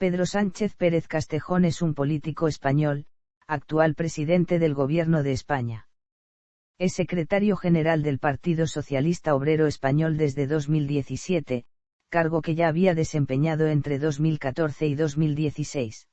Pedro Sánchez Pérez Castejón es un político español, actual presidente del Gobierno de España. Es secretario general del Partido Socialista Obrero Español desde 2017, cargo que ya había desempeñado entre 2014 y 2016.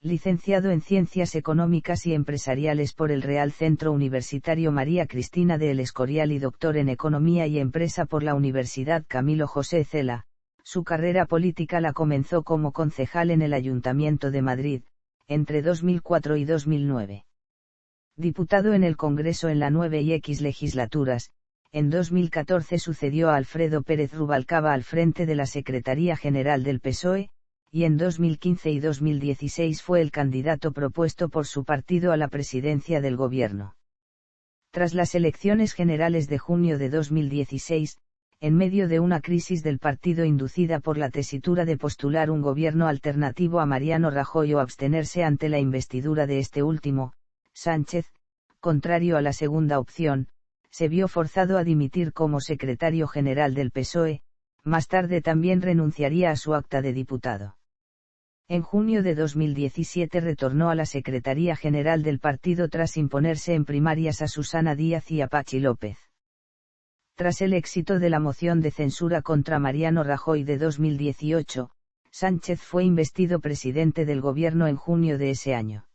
Licenciado en Ciencias Económicas y Empresariales por el Real Centro Universitario María Cristina de El Escorial y doctor en Economía y Empresa por la Universidad Camilo José Cela, su carrera política la comenzó como concejal en el Ayuntamiento de Madrid, entre 2004 y 2009. Diputado en el Congreso en la 9 y X legislaturas, en 2014 sucedió a Alfredo Pérez Rubalcaba al frente de la Secretaría General del PSOE, y en 2015 y 2016 fue el candidato propuesto por su partido a la presidencia del gobierno. Tras las elecciones generales de junio de 2016, en medio de una crisis del partido inducida por la tesitura de postular un gobierno alternativo a Mariano Rajoy o abstenerse ante la investidura de este último, Sánchez, contrario a la segunda opción, se vio forzado a dimitir como secretario general del PSOE, más tarde también renunciaría a su acta de diputado. En junio de 2017 retornó a la Secretaría General del partido tras imponerse en primarias a Susana Díaz y a Pachi López. Tras el éxito de la moción de censura contra Mariano Rajoy de 2018, Sánchez fue investido presidente del gobierno en junio de ese año.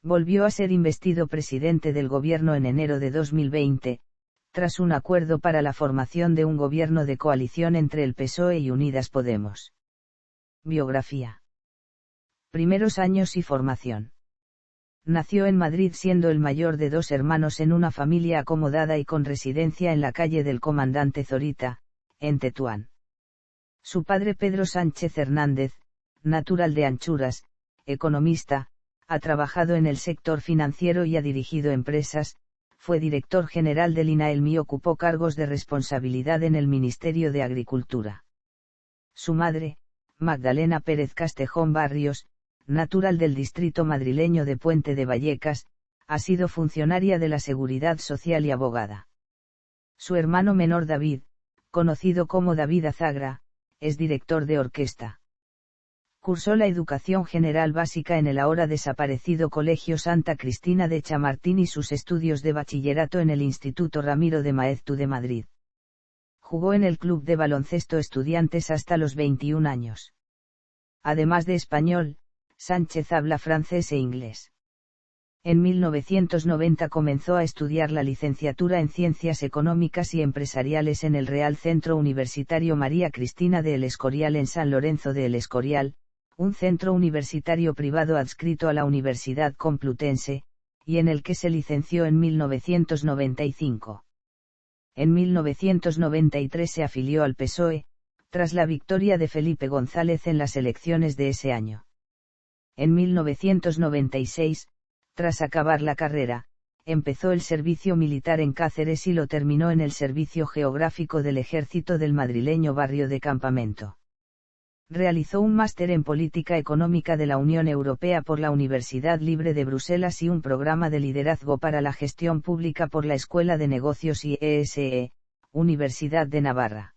Volvió a ser investido presidente del gobierno en enero de 2020, tras un acuerdo para la formación de un gobierno de coalición entre el PSOE y Unidas Podemos. Biografía. Primeros años y formación. Nació en Madrid siendo el mayor de dos hermanos en una familia acomodada y con residencia en la calle del Comandante Zorita, en Tetuán. Su padre Pedro Sánchez Hernández, natural de Anchuras, economista, ha trabajado en el sector financiero y ha dirigido empresas, fue director general del INAELM y ocupó cargos de responsabilidad en el Ministerio de Agricultura. Su madre, Magdalena Pérez Castejón Barrios, natural del distrito madrileño de Puente de Vallecas, ha sido funcionaria de la Seguridad Social y abogada. Su hermano menor David, conocido como David Azagra, es director de orquesta. Cursó la educación general básica en el ahora desaparecido Colegio Santa Cristina de Chamartín y sus estudios de bachillerato en el Instituto Ramiro de Maeztu de Madrid. Jugó en el Club de Baloncesto Estudiantes hasta los 21 años. Además de español, Sánchez habla francés e inglés. En 1990 comenzó a estudiar la licenciatura en Ciencias Económicas y Empresariales en el Real Centro Universitario María Cristina de El Escorial en San Lorenzo de El Escorial, un centro universitario privado adscrito a la Universidad Complutense, y en el que se licenció en 1995. En 1993 se afilió al PSOE, tras la victoria de Felipe González en las elecciones de ese año. En 1996, tras acabar la carrera, empezó el servicio militar en Cáceres y lo terminó en el Servicio Geográfico del Ejército del madrileño barrio de Campamento. Realizó un máster en Política Económica de la Unión Europea por la Universidad Libre de Bruselas y un programa de liderazgo para la gestión pública por la Escuela de Negocios IESE, Universidad de Navarra.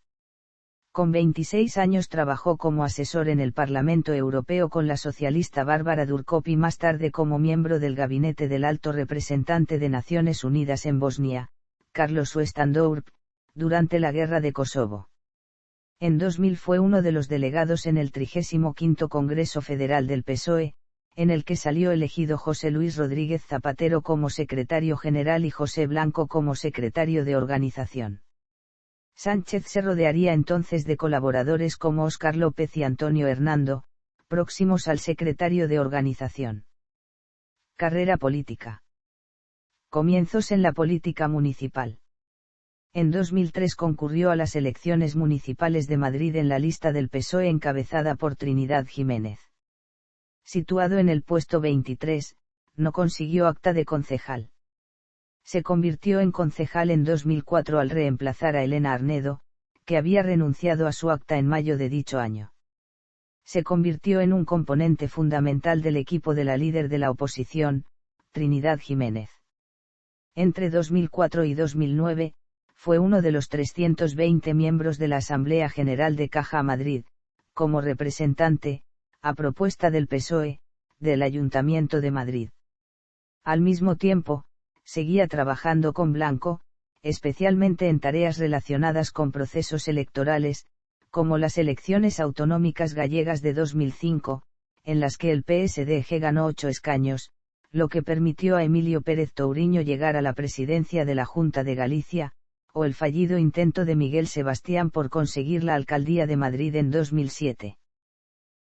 Con 26 años trabajó como asesor en el Parlamento Europeo con la socialista Bárbara Durkop y más tarde como miembro del gabinete del Alto Representante de Naciones Unidas en Bosnia, Carlos Westendorp, durante la Guerra de Kosovo. En 2000 fue uno de los delegados en el 35º Congreso Federal del PSOE, en el que salió elegido José Luis Rodríguez Zapatero como secretario general y José Blanco como secretario de organización. Sánchez se rodearía entonces de colaboradores como Óscar López y Antonio Hernando, próximos al secretario de organización. Carrera política. Comienzos en la política municipal. En 2003 concurrió a las elecciones municipales de Madrid en la lista del PSOE encabezada por Trinidad Jiménez. Situado en el puesto 23, no consiguió acta de concejal. Se convirtió en concejal en 2004 al reemplazar a Elena Arnedo, que había renunciado a su acta en mayo de dicho año. Se convirtió en un componente fundamental del equipo de la líder de la oposición, Trinidad Jiménez. Entre 2004 y 2009, fue uno de los 320 miembros de la Asamblea General de Caja Madrid, como representante, a propuesta del PSOE, del Ayuntamiento de Madrid. Al mismo tiempo, seguía trabajando con Blanco, especialmente en tareas relacionadas con procesos electorales, como las elecciones autonómicas gallegas de 2005, en las que el PSG ganó 8 escaños, lo que permitió a Emilio Pérez Touriño llegar a la presidencia de la Junta de Galicia, o el fallido intento de Miguel Sebastián por conseguir la alcaldía de Madrid en 2007.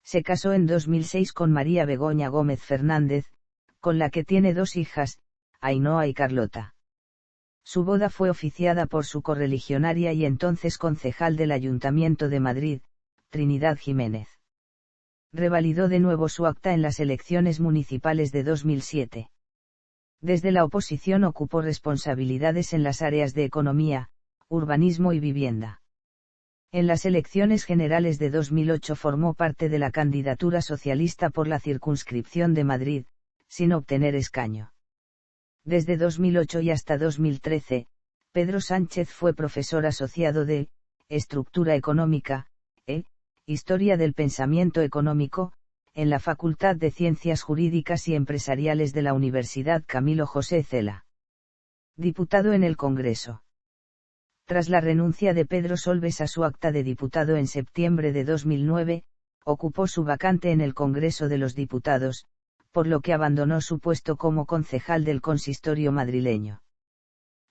Se casó en 2006 con María Begoña Gómez Fernández, con la que tiene 2 hijas, Ainhoa y Carlota. Su boda fue oficiada por su correligionaria y entonces concejal del Ayuntamiento de Madrid, Trinidad Jiménez. Revalidó de nuevo su acta en las elecciones municipales de 2007. Desde la oposición ocupó responsabilidades en las áreas de economía, urbanismo y vivienda. En las elecciones generales de 2008 formó parte de la candidatura socialista por la circunscripción de Madrid, sin obtener escaño. Desde 2008 y hasta 2013, Pedro Sánchez fue profesor asociado de Estructura Económica, Historia del Pensamiento Económico, en la Facultad de Ciencias Jurídicas y Empresariales de la Universidad Camilo José Cela. Diputado en el Congreso. Tras la renuncia de Pedro Solbes a su acta de diputado en septiembre de 2009, ocupó su vacante en el Congreso de los Diputados, por lo que abandonó su puesto como concejal del consistorio madrileño.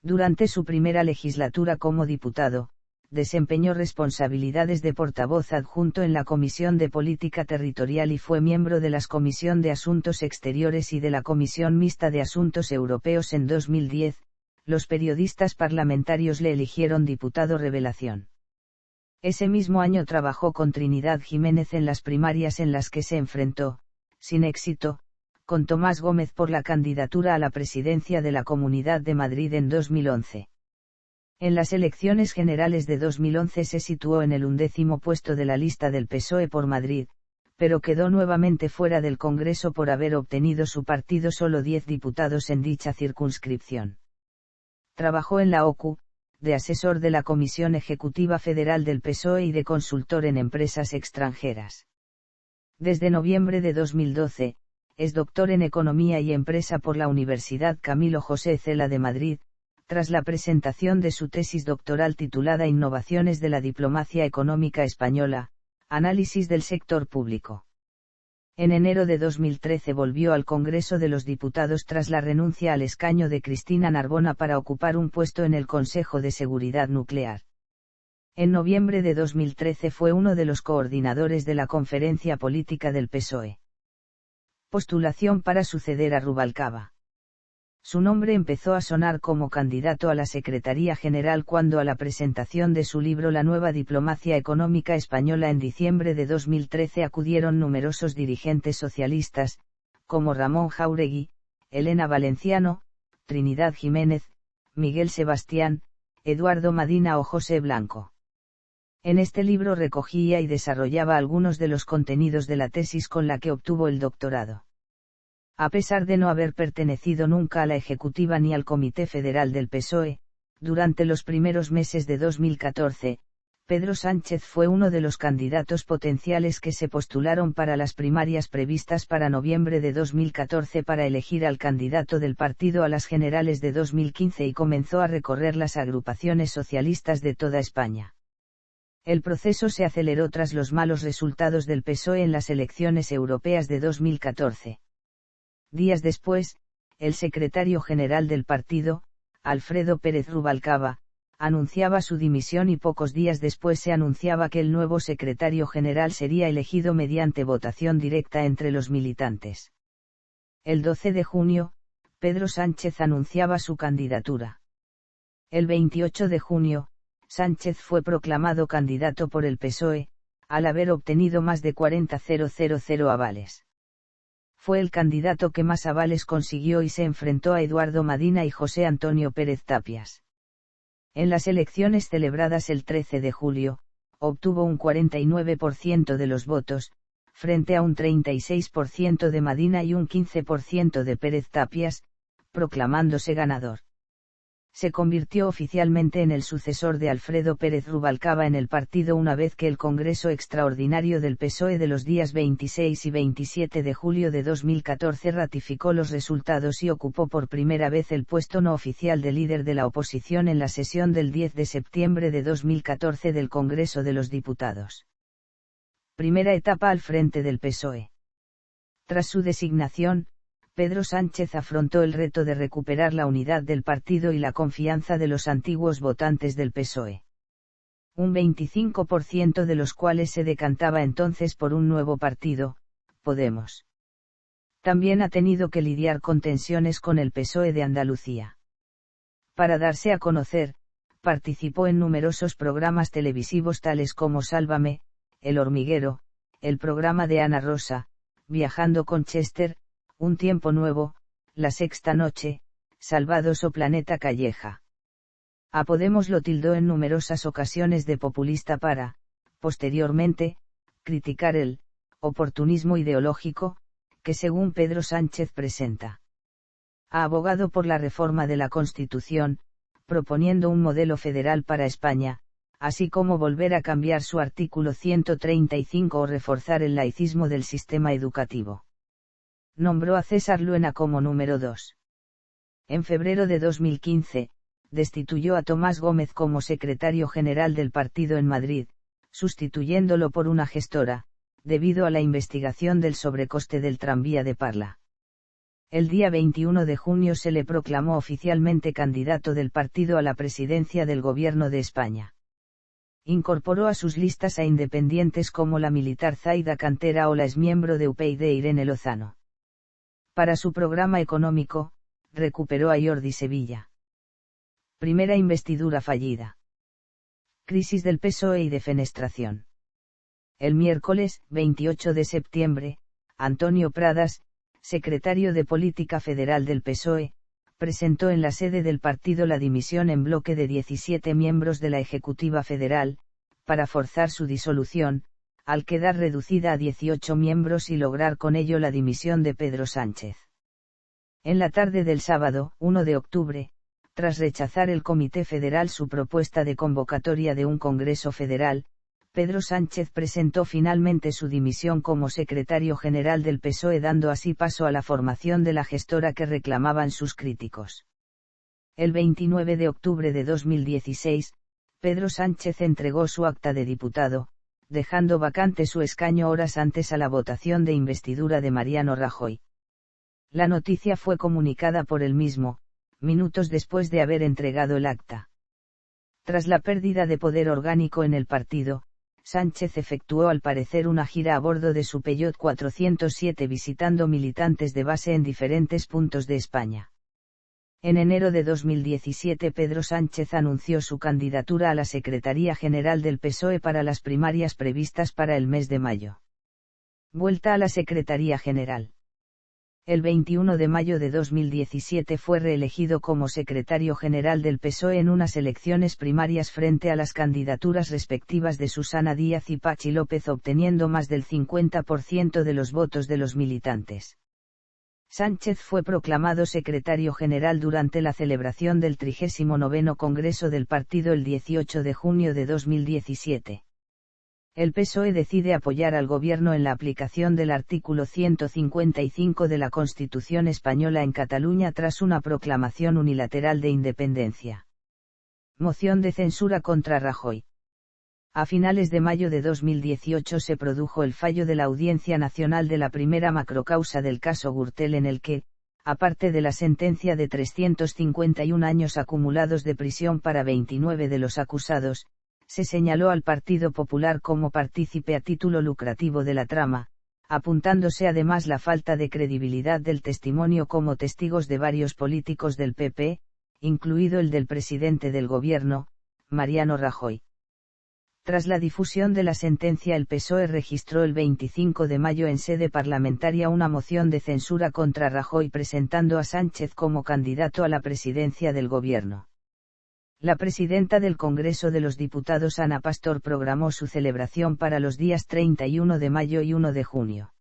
Durante su primera legislatura como diputado, desempeñó responsabilidades de portavoz adjunto en la Comisión de Política Territorial y fue miembro de las Comisión de Asuntos Exteriores y de la Comisión Mixta de Asuntos Europeos en 2010. Los periodistas parlamentarios le eligieron diputado revelación. Ese mismo año trabajó con Trinidad Jiménez en las primarias en las que se enfrentó, sin éxito, con Tomás Gómez por la candidatura a la presidencia de la Comunidad de Madrid en 2011. En las elecciones generales de 2011 se situó en el 11º puesto de la lista del PSOE por Madrid, pero quedó nuevamente fuera del Congreso por haber obtenido su partido solo 10 diputados en dicha circunscripción. Trabajó en la OCU, de asesor de la Comisión Ejecutiva Federal del PSOE y de consultor en empresas extranjeras. Desde noviembre de 2012, es doctor en Economía y Empresa por la Universidad Camilo José Cela de Madrid, tras la presentación de su tesis doctoral titulada Innovaciones de la diplomacia económica española, análisis del sector público. En enero de 2013 volvió al Congreso de los Diputados tras la renuncia al escaño de Cristina Narbona para ocupar un puesto en el Consejo de Seguridad Nuclear. En noviembre de 2013 fue uno de los coordinadores de la Conferencia Política del PSOE. Postulación para suceder a Rubalcaba. Su nombre empezó a sonar como candidato a la Secretaría General cuando a la presentación de su libro La nueva diplomacia económica española en diciembre de 2013 acudieron numerosos dirigentes socialistas, como Ramón Jáuregui, Elena Valenciano, Trinidad Jiménez, Miguel Sebastián, Eduardo Madina o José Blanco. En este libro recogía y desarrollaba algunos de los contenidos de la tesis con la que obtuvo el doctorado. A pesar de no haber pertenecido nunca a la Ejecutiva ni al Comité Federal del PSOE, durante los primeros meses de 2014, Pedro Sánchez fue uno de los candidatos potenciales que se postularon para las primarias previstas para noviembre de 2014 para elegir al candidato del partido a las generales de 2015 y comenzó a recorrer las agrupaciones socialistas de toda España. El proceso se aceleró tras los malos resultados del PSOE en las elecciones europeas de 2014. Días después, el secretario general del partido, Alfredo Pérez Rubalcaba, anunciaba su dimisión y pocos días después se anunciaba que el nuevo secretario general sería elegido mediante votación directa entre los militantes. El 12 de junio, Pedro Sánchez anunciaba su candidatura. El 28 de junio, Sánchez fue proclamado candidato por el PSOE, al haber obtenido más de 40.000 avales. Fue el candidato que más avales consiguió y se enfrentó a Eduardo Madina y José Antonio Pérez Tapias. En las elecciones celebradas el 13 de julio, obtuvo un 49% de los votos, frente a un 36% de Madina y un 15% de Pérez Tapias, proclamándose ganador. Se convirtió oficialmente en el sucesor de Alfredo Pérez Rubalcaba en el partido una vez que el Congreso Extraordinario del PSOE de los días 26 y 27 de julio de 2014 ratificó los resultados y ocupó por primera vez el puesto no oficial de líder de la oposición en la sesión del 10 de septiembre de 2014 del Congreso de los Diputados. Primera etapa al frente del PSOE. Tras su designación, Pedro Sánchez afrontó el reto de recuperar la unidad del partido y la confianza de los antiguos votantes del PSOE. Un 25% de los cuales se decantaba entonces por un nuevo partido, Podemos. También ha tenido que lidiar con tensiones con el PSOE de Andalucía. Para darse a conocer, participó en numerosos programas televisivos tales como Sálvame, El Hormiguero, el programa de Ana Rosa, Viajando con Chester, Un Tiempo Nuevo, La Sexta Noche, Salvados o Planeta Calleja. A Podemos lo tildó en numerosas ocasiones de populista para, posteriormente, criticar el oportunismo ideológico, que según Pedro Sánchez presenta. Ha abogado por la reforma de la Constitución, proponiendo un modelo federal para España, así como volver a cambiar su artículo 135 o reforzar el laicismo del sistema educativo. Nombró a César Luena como número 2. En febrero de 2015, destituyó a Tomás Gómez como secretario general del partido en Madrid, sustituyéndolo por una gestora, debido a la investigación del sobrecoste del tranvía de Parla. El día 21 de junio se le proclamó oficialmente candidato del partido a la presidencia del Gobierno de España. Incorporó a sus listas a independientes como la militar Zaida Cantera o la exmiembro de UPyD Irene Lozano. Para su programa económico, recuperó a Jordi Sevilla. Primera investidura fallida. Crisis del PSOE y defenestración. El miércoles, 28 de septiembre, Antonio Pradas, secretario de Política Federal del PSOE, presentó en la sede del partido la dimisión en bloque de 17 miembros de la Ejecutiva Federal, para forzar su disolución, al quedar reducida a 18 miembros y lograr con ello la dimisión de Pedro Sánchez. En la tarde del sábado, 1 de octubre, tras rechazar el Comité Federal su propuesta de convocatoria de un Congreso Federal, Pedro Sánchez presentó finalmente su dimisión como secretario general del PSOE, dando así paso a la formación de la gestora que reclamaban sus críticos. El 29 de octubre de 2016, Pedro Sánchez entregó su acta de diputado, dejando vacante su escaño horas antes a la votación de investidura de Mariano Rajoy. La noticia fue comunicada por él mismo, minutos después de haber entregado el acta. Tras la pérdida de poder orgánico en el partido, Sánchez efectuó al parecer una gira a bordo de su Peugeot 407 visitando militantes de base en diferentes puntos de España. En enero de 2017 Pedro Sánchez anunció su candidatura a la Secretaría General del PSOE para las primarias previstas para el mes de mayo. Vuelta a la Secretaría General. El 21 de mayo de 2017 fue reelegido como secretario general del PSOE en unas elecciones primarias frente a las candidaturas respectivas de Susana Díaz y Pachi López, obteniendo más del 50% de los votos de los militantes. Sánchez fue proclamado secretario general durante la celebración del 39º Congreso del partido el 18 de junio de 2017. El PSOE decide apoyar al gobierno en la aplicación del artículo 155 de la Constitución española en Cataluña tras una proclamación unilateral de independencia. Moción de censura contra Rajoy. A finales de mayo de 2018 se produjo el fallo de la Audiencia Nacional de la primera macrocausa del caso Gürtel, en el que, aparte de la sentencia de 351 años acumulados de prisión para 29 de los acusados, se señaló al Partido Popular como partícipe a título lucrativo de la trama, apuntándose además la falta de credibilidad del testimonio como testigos de varios políticos del PP, incluido el del presidente del gobierno, Mariano Rajoy. Tras la difusión de la sentencia, el PSOE registró el 25 de mayo en sede parlamentaria una moción de censura contra Rajoy, presentando a Sánchez como candidato a la presidencia del gobierno. La presidenta del Congreso de los Diputados, Ana Pastor, programó su celebración para los días 31 de mayo y 1 de junio.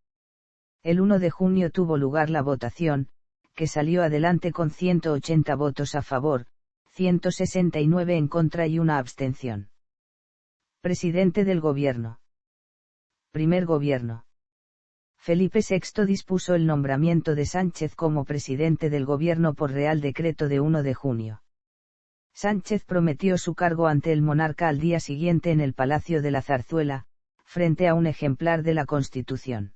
El 1 de junio tuvo lugar la votación, que salió adelante con 180 votos a favor, 169 en contra y una abstención. Presidente del Gobierno. Primer Gobierno. Felipe VI dispuso el nombramiento de Sánchez como presidente del Gobierno por Real Decreto de 1 de junio. Sánchez prometió su cargo ante el monarca al día siguiente en el Palacio de la Zarzuela, frente a un ejemplar de la Constitución.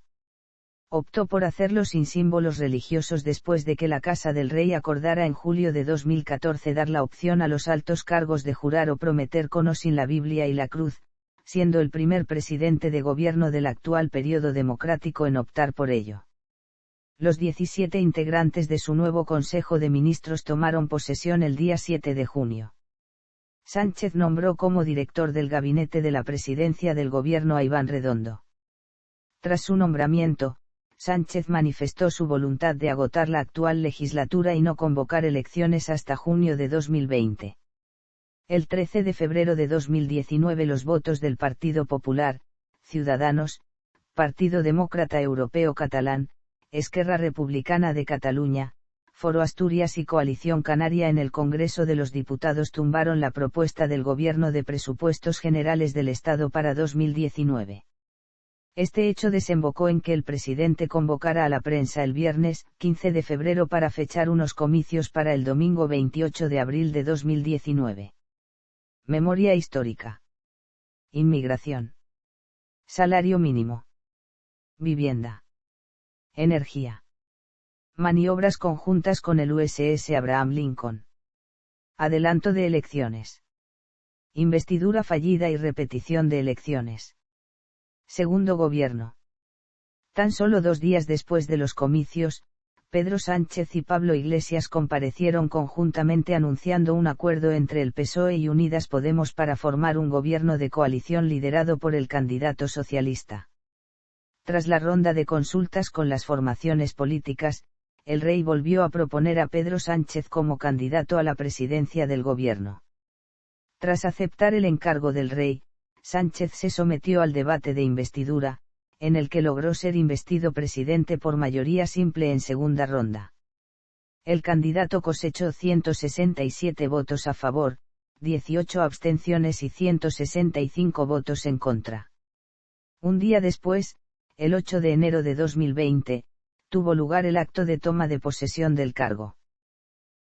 Optó por hacerlo sin símbolos religiosos después de que la Casa del Rey acordara en julio de 2014 dar la opción a los altos cargos de jurar o prometer con o sin la Biblia y la cruz, siendo el primer presidente de gobierno del actual periodo democrático en optar por ello. Los 17 integrantes de su nuevo Consejo de Ministros tomaron posesión el día 7 de junio. Sánchez nombró como director del gabinete de la presidencia del gobierno a Iván Redondo. Tras su nombramiento, Sánchez manifestó su voluntad de agotar la actual legislatura y no convocar elecciones hasta junio de 2020. El 13 de febrero de 2019 los votos del Partido Popular, Ciudadanos, Partido Demócrata Europeo Catalán, Esquerra Republicana de Cataluña, Foro Asturias y Coalición Canaria en el Congreso de los Diputados tumbaron la propuesta del Gobierno de Presupuestos Generales del Estado para 2019. Este hecho desembocó en que el presidente convocara a la prensa el viernes 15 de febrero para fechar unos comicios para el domingo 28 de abril de 2019. Memoria histórica. Inmigración. Salario mínimo. Vivienda. Energía. Maniobras conjuntas con el USS Abraham Lincoln. Adelanto de elecciones. Investidura fallida y repetición de elecciones. Segundo gobierno. Tan solo 2 días después de los comicios, Pedro Sánchez y Pablo Iglesias comparecieron conjuntamente anunciando un acuerdo entre el PSOE y Unidas Podemos para formar un gobierno de coalición liderado por el candidato socialista. Tras la ronda de consultas con las formaciones políticas, el rey volvió a proponer a Pedro Sánchez como candidato a la presidencia del gobierno. Tras aceptar el encargo del rey, Sánchez se sometió al debate de investidura, en el que logró ser investido presidente por mayoría simple en segunda ronda. El candidato cosechó 167 votos a favor, 18 abstenciones y 165 votos en contra. Un día después, el 8 de enero de 2020, tuvo lugar el acto de toma de posesión del cargo.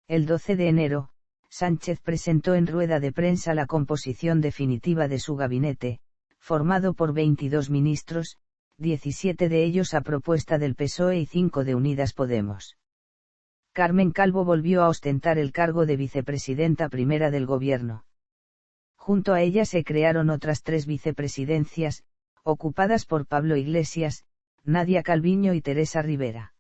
El 12 de enero, Sánchez presentó en rueda de prensa la composición definitiva de su gabinete, formado por 22 ministros, 17 de ellos a propuesta del PSOE y 5 de Unidas Podemos. Carmen Calvo volvió a ostentar el cargo de vicepresidenta primera del gobierno. Junto a ella se crearon otras 3 vicepresidencias, ocupadas por Pablo Iglesias, Nadia Calviño y Teresa Rivera.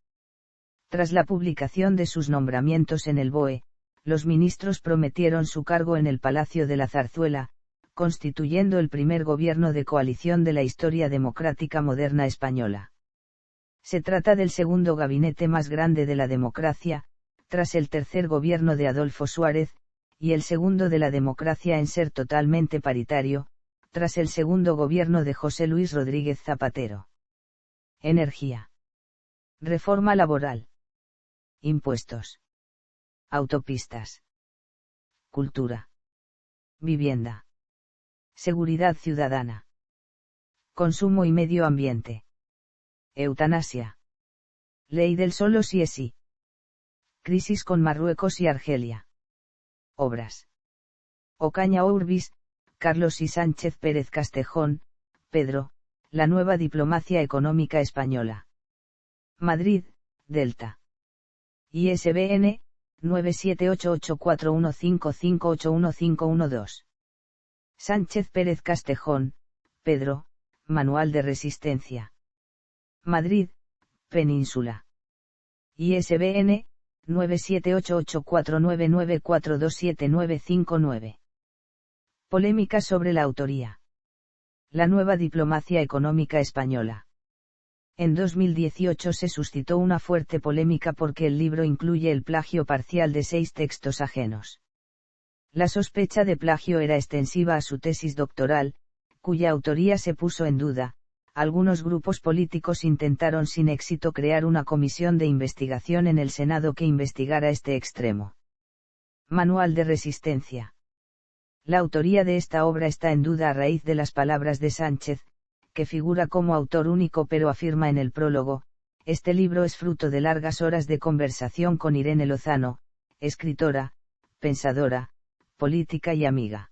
Tras la publicación de sus nombramientos en el BOE, los ministros prometieron su cargo en el Palacio de la Zarzuela, constituyendo el primer gobierno de coalición de la historia democrática moderna española. Se trata del segundo gabinete más grande de la democracia, tras el tercer gobierno de Adolfo Suárez, y el segundo de la democracia en ser totalmente paritario, tras el segundo gobierno de José Luis Rodríguez Zapatero. Energía. Reforma laboral. Impuestos. Autopistas. Cultura. Vivienda. Seguridad ciudadana. Consumo y medio ambiente. Eutanasia. Ley del solo sí es sí. Crisis con Marruecos y Argelia. Obras. Ocaña Urbis, Carlos y Sánchez Pérez Castejón, Pedro, la nueva diplomacia económica española. Madrid, Delta. ISBN 9788415581512. Sánchez Pérez Castejón, Pedro, Manual de Resistencia. Madrid, Península. ISBN 9788499427959. Polémica sobre la autoría. La nueva diplomacia económica española. En 2018 se suscitó una fuerte polémica porque el libro incluye el plagio parcial de 6 textos ajenos. La sospecha de plagio era extensiva a su tesis doctoral, cuya autoría se puso en duda. Algunos grupos políticos intentaron sin éxito crear una comisión de investigación en el Senado que investigara este extremo. Manual de Resistencia. La autoría de esta obra está en duda a raíz de las palabras de Sánchez, que figura como autor único pero afirma en el prólogo: este libro es fruto de largas horas de conversación con Irene Lozano, escritora, pensadora, política y amiga.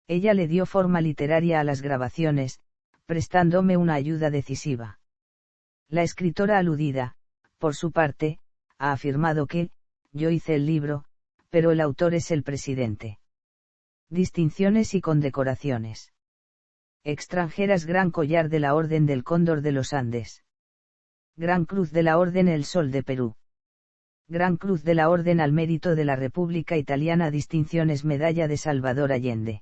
Ella le dio forma literaria a las grabaciones, prestándome una ayuda decisiva. La escritora aludida, por su parte, ha afirmado que, yo hice el libro, pero el autor es el presidente. Distinciones y condecoraciones. Extranjeras: Gran Collar de la Orden del Cóndor de los Andes. Gran Cruz de la Orden El Sol de Perú. Gran Cruz de la Orden al Mérito de la República Italiana. Distinciones: Medalla de Salvador Allende.